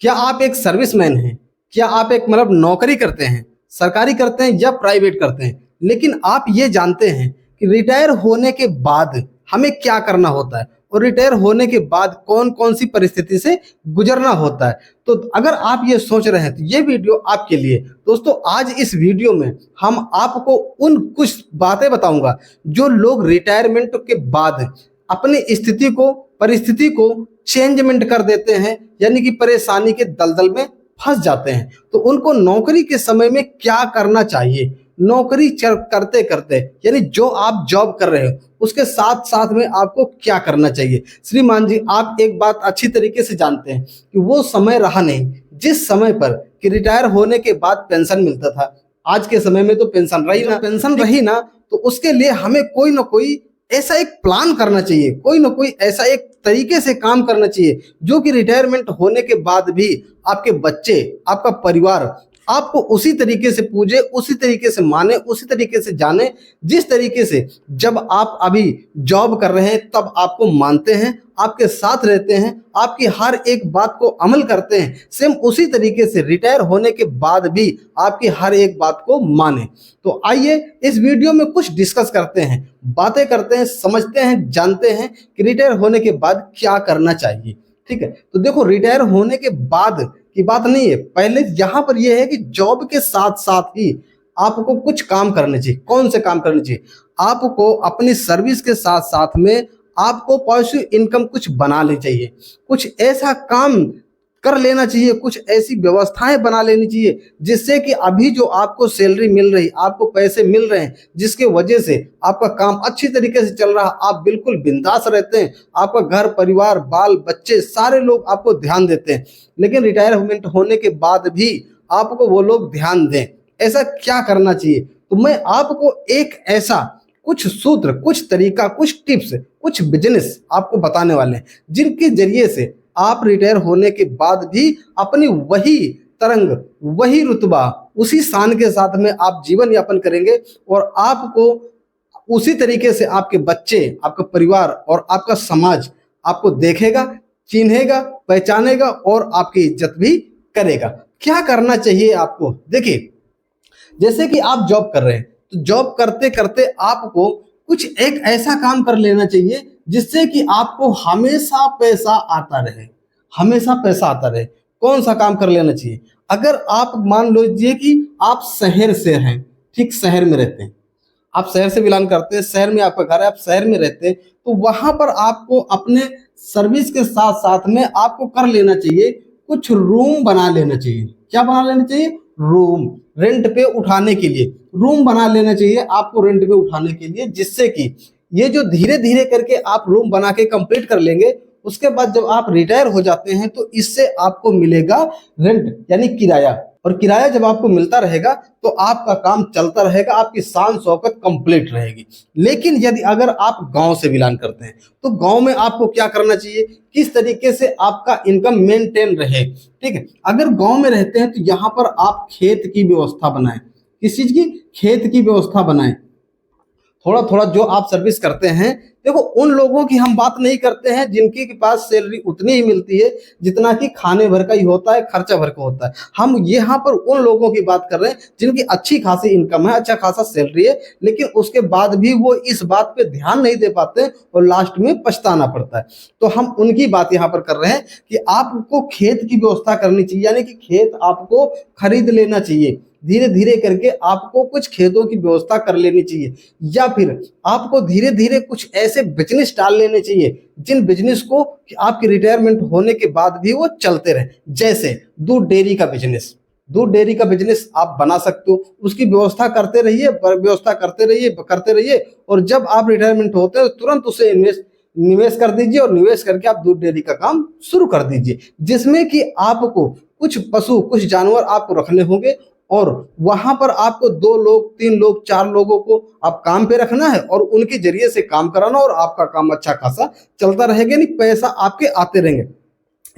क्या आप एक सर्विसमैन हैं? क्या आप एक मतलब नौकरी करते हैं, सरकारी करते हैं या प्राइवेट करते हैं? लेकिन आप ये जानते हैं कि रिटायर होने के बाद हमें क्या करना होता है और रिटायर होने के बाद कौन-कौन सी परिस्थिति से गुजरना होता है। तो अगर आप ये सोच रहे हैं तो ये वीडियो आपके लिए। दोस्तों, आज इस वीडियो में हम आपको उन कुछ बातें बताऊँगा जो लोग रिटायरमेंट के बाद अपनी स्थिति को, परिस्थिति को चेंजमेंट कर देते हैं, यानी कि परेशानी के दलदल में फंस जाते हैं। तो उनको नौकरी के समय में क्या करना चाहिए, नौकरी करते करते यानी जो आप जॉब कर रहे हो उसके साथ साथ में आपको क्या करना चाहिए। श्रीमान जी, आप एक बात अच्छी तरीके से जानते हैं कि वो समय रहा नहीं जिस समय पर कि रिटायर होने के बाद पेंशन मिलता था। आज के समय में तो पेंशन रही ना, तो उसके लिए हमें कोई ना कोई ऐसा एक प्लान करना चाहिए, कोई ना कोई ऐसा एक तरीके से काम करना चाहिए जो कि रिटायरमेंट होने के बाद भी आपके बच्चे, आपका परिवार आपको उसी तरीके से पूजे, उसी तरीके से माने, उसी तरीके से जाने जिस तरीके से जब आप अभी जॉब कर रहे हैं तब आपको मानते हैं, आपके साथ रहते हैं, आपकी हर एक बात को अमल करते हैं। सेम उसी तरीके से रिटायर होने के बाद भी आपकी हर एक बात को माने। तो आइए इस वीडियो में कुछ डिस्कस करते हैं, बातें करते हैं, समझते हैं, जानते हैं कि रिटायर होने के बाद क्या करना चाहिए। ठीक है, तो देखो, रिटायर होने के बाद की बात नहीं है, पहले यहाँ पर यह है कि जॉब के साथ साथ ही आपको कुछ काम करने चाहिए। कौन से काम करने चाहिए? आपको अपनी सर्विस के साथ साथ में आपको पॉजिटिव इनकम कुछ बनानी चाहिए, कुछ ऐसा काम कर लेना चाहिए, कुछ ऐसी व्यवस्थाएं बना लेनी चाहिए जिससे कि अभी जो आपको सैलरी मिल रही, आपको पैसे मिल रहे हैं, जिसके वजह से आपका काम अच्छी तरीके से चल रहा, आप बिल्कुल बिंदास रहते हैं, आपका घर परिवार, बाल बच्चे सारे लोग आपको ध्यान देते हैं। लेकिन रिटायरमेंट होने के बाद भी आपको वो लोग ध्यान दें, ऐसा क्या करना चाहिए? तो मैं आपको एक ऐसा कुछ सूत्र, कुछ तरीका, कुछ टिप्स, कुछ बिजनेस आपको बताने वाले हैं जिनके जरिए से आप रिटायर होने के बाद भी अपनी वही तरंग, वही रुतबा, उसी शान के साथ में आप जीवन यापन करेंगे और आपको उसी तरीके से आपके बच्चे, आपका परिवार और आपका समाज आपको देखेगा, चिन्हेगा, पहचानेगा और आपकी इज्जत भी करेगा। क्या करना चाहिए आपको? देखिए, जैसे कि आप जॉब कर रहे हैं तो जॉब करते करते आपको कुछ एक ऐसा काम कर लेना चाहिए जिससे कि आपको हमेशा पैसा आता रहे, हमेशा पैसा आता रहे। कौन सा काम कर लेना चाहिए? अगर आप मान लीजिए कि आप शहर से हैं, ठीक, शहर में रहते हैं, आप शहर से बिलोंग करते हैं, शहर में आपका घर है, आप शहर में रहते हैं, तो वहां पर आपको अपने सर्विस के साथ साथ में आपको कर लेना चाहिए, कुछ रूम बना लेना चाहिए। क्या बना लेना चाहिए? रूम रेंट पे उठाने के लिए रूम बना लेना चाहिए आपको, रेंट पे उठाने के लिए, जिससे कि ये जो धीरे धीरे करके आप रूम बना के कंप्लीट कर लेंगे, उसके बाद जब आप रिटायर हो जाते हैं तो इससे आपको मिलेगा रेंट यानी किराया, और किराया जब आपको मिलता रहेगा तो आपका काम चलता रहेगा, आपकी शान शौकत कंप्लीट रहेगी। लेकिन यदि अगर आप गांव से बिलोंग करते हैं तो गांव में आपको क्या करना चाहिए, किस तरीके से आपका इनकम मेंटेन रहे। ठीक है, अगर गांव में रहते हैं तो यहाँ पर आप खेत की व्यवस्था बनाएं। किस चीज की? खेत की व्यवस्था बनाएं। थोड़ा थोड़ा जो आप सर्विस करते हैं, देखो, उन लोगों की हम बात नहीं करते हैं जिनके के पास सैलरी उतनी ही मिलती है जितना कि खाने भर का ही होता है, खर्चा भर का होता है। हम यहाँ पर उन लोगों की बात कर रहे हैं जिनकी अच्छी खासी इनकम है, अच्छा खासा सैलरी है, लेकिन उसके बाद भी वो इस बात पे ध्यान नहीं दे पाते और लास्ट में पछताना पड़ता है। तो हम उनकी बात यहाँ पर कर रहे हैं कि आपको खेत की व्यवस्था करनी चाहिए, यानी कि खेत आपको खरीद लेना चाहिए। धीरे धीरे करके आपको कुछ खेतों की व्यवस्था कर लेनी चाहिए, या फिर आपको धीरे धीरे कुछ ऐसे बिजनेस डाल लेने चाहिए जिन बिजनेस को कि आपके रिटायरमेंट होने के बाद भी वो चलते रहे। जैसे दूध डेयरी का बिजनेस, दूध डेयरी का बिजनेस आप बना सकते हो, उसकी व्यवस्था करते रहिए, व्यवस्था करते रहिए, और जब आप रिटायरमेंट होते हैं तुरंत उसे निवेश कर दीजिए और निवेश करके आप दूध डेयरी का काम शुरू कर दीजिए, जिसमें कि आपको कुछ पशु, कुछ जानवर आपको रखने होंगे और वहां पर आपको 2 लोग, 3 लोग, 4 लोगों को आप काम पे रखना है और उनके जरिए से काम कराना, और आपका काम अच्छा खासा चलता रहेगा, नहीं पैसा आपके आते रहेंगे।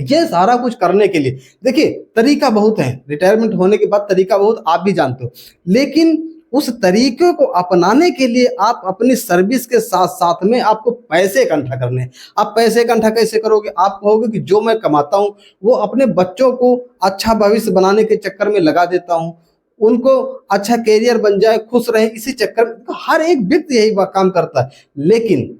ये सारा कुछ करने के लिए देखिए तरीका बहुत है, रिटायरमेंट होने के बाद तरीका बहुत आप भी जानते हो, लेकिन उस तरीके को अपनाने के लिए आप अपनी सर्विस के साथ साथ में आपको पैसे इकट्ठा करने हैं। आप पैसे इकट्ठा कैसे करोगे? आप कहोगे कि जो मैं कमाता हूँ वो अपने बच्चों को अच्छा भविष्य बनाने के चक्कर में लगा देता हूँ, उनको अच्छा कैरियर बन जाए, खुश रहे, इसी चक्कर में तो हर एक व्यक्ति यही काम करता है। लेकिन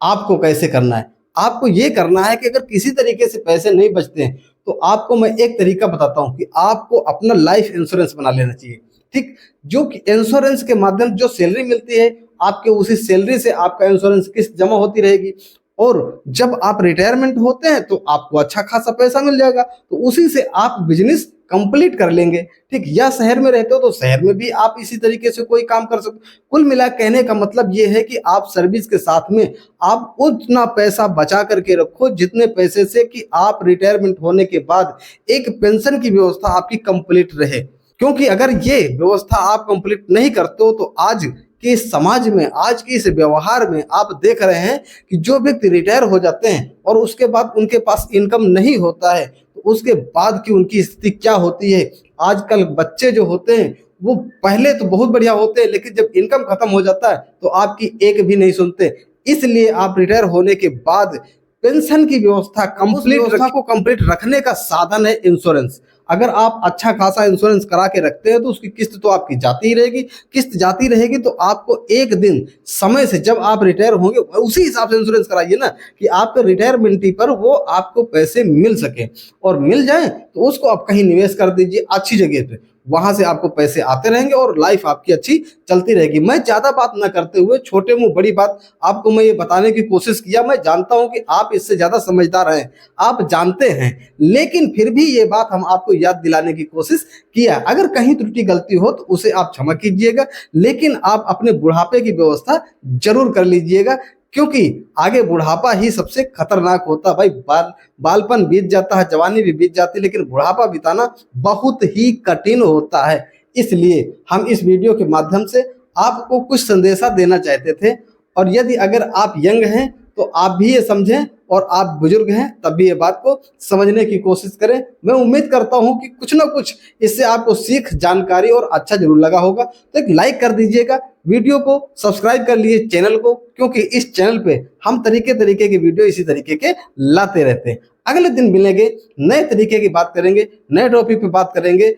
आपको कैसे करना है? आपको ये करना है कि अगर किसी तरीके से पैसे नहीं बचते हैं तो आपको मैं एक तरीका बताता हूँ कि आपको अपना लाइफ इंश्योरेंस बना लेना चाहिए। ठीक, जो कि इंश्योरेंस के माध्यम जो सैलरी मिलती है आपके, उसी सैलरी से आपका इंश्योरेंस किस्त जमा होती रहेगी और जब आप रिटायरमेंट होते हैं तो आपको अच्छा खासा पैसा मिल जाएगा, तो उसी से आप बिजनेस कंप्लीट कर लेंगे। ठीक, या शहर में रहते हो तो शहर में भी आप इसी तरीके से कोई काम कर सकते हो। कुल मिला कहने का मतलब ये है कि आप सर्विस के साथ में आप उतना पैसा बचा करके रखो जितने पैसे से कि आप रिटायरमेंट होने के बाद एक पेंशन की व्यवस्था आपकी कंप्लीट रहे। क्योंकि अगर ये व्यवस्था आप कंप्लीट नहीं करते हो तो आज के समाज में, आज के इस व्यवहार में आप देख रहे हैं कि जो व्यक्ति रिटायर हो जाते हैं और उसके बाद उनके पास इनकम नहीं होता है तो उसके बाद की उनकी स्थिति क्या होती है। आजकल बच्चे जो होते हैं वो पहले तो बहुत बढ़िया होते हैं, लेकिन जब इनकम खत्म हो जाता है तो आपकी एक भी नहीं सुनते। इसलिए आप रिटायर होने के बाद पेंशन की व्यवस्था कंप्लीट रखने का साधन है इंश्योरेंस। अगर आप अच्छा खासा इंश्योरेंस करा के रखते हैं तो उसकी किस्त तो आपकी जाती ही रहेगी। किस्त जाती रहेगी तो आपको एक दिन समय से जब आप रिटायर होंगे उसी हिसाब से इंश्योरेंस कराइए ना, कि आपके रिटायरमेंट पर वो आपको पैसे मिल सके, और मिल जाए तो उसको आप कहीं निवेश कर दीजिए अच्छी जगह पे, वहां से आपको पैसे आते रहेंगे और लाइफ आपकी अच्छी चलती रहेगी। मैं ज्यादा बात ना करते हुए छोटे मुंह बड़ी बात आपको मैं ये बताने की कोशिश किया। मैं जानता हूं कि आप इससे ज्यादा समझदार हैं, आप जानते हैं, लेकिन फिर भी ये बात हम आपको याद दिलाने की कोशिश किया। अगर कहीं त्रुटि गलती हो तो उसे आप क्षमा कीजिएगा, लेकिन आप अपने बुढ़ापे की व्यवस्था जरूर कर लीजिएगा, क्योंकि आगे बुढ़ापा ही सबसे खतरनाक होता। भाई बालपन बीत जाता है, जवानी भी बीत जाती है, लेकिन बुढ़ापा बिताना बहुत ही कठिन होता है। इसलिए हम इस वीडियो के माध्यम से आपको कुछ संदेशा देना चाहते थे, और यदि अगर आप यंग हैं तो आप भी ये समझें, और आप बुजुर्ग हैं तब भी ये बात को समझने की कोशिश करें। मैं उम्मीद करता हूं कि कुछ ना कुछ इससे आपको सीख, जानकारी और अच्छा जरूर लगा होगा। तो एक लाइक कर दीजिएगा, वीडियो को सब्सक्राइब कर लीजिए चैनल को, क्योंकि इस चैनल पे हम तरीके तरीके के वीडियो इसी तरीके के लाते रहते हैं। अगले दिन मिलेंगे, नए तरीके की बात करेंगे, नए टॉपिक पे बात करेंगे,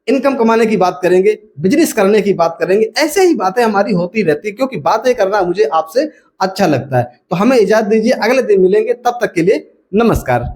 इनकम कमाने की बात करेंगे, बिजनेस करने की बात करेंगे। ऐसे ही बातें हमारी होती रहती है, क्योंकि बातें करना मुझे आपसे अच्छा लगता है। तो हमें इजाजत दीजिए, अगले दिन मिलेंगे, तब तक के लिए नमस्कार।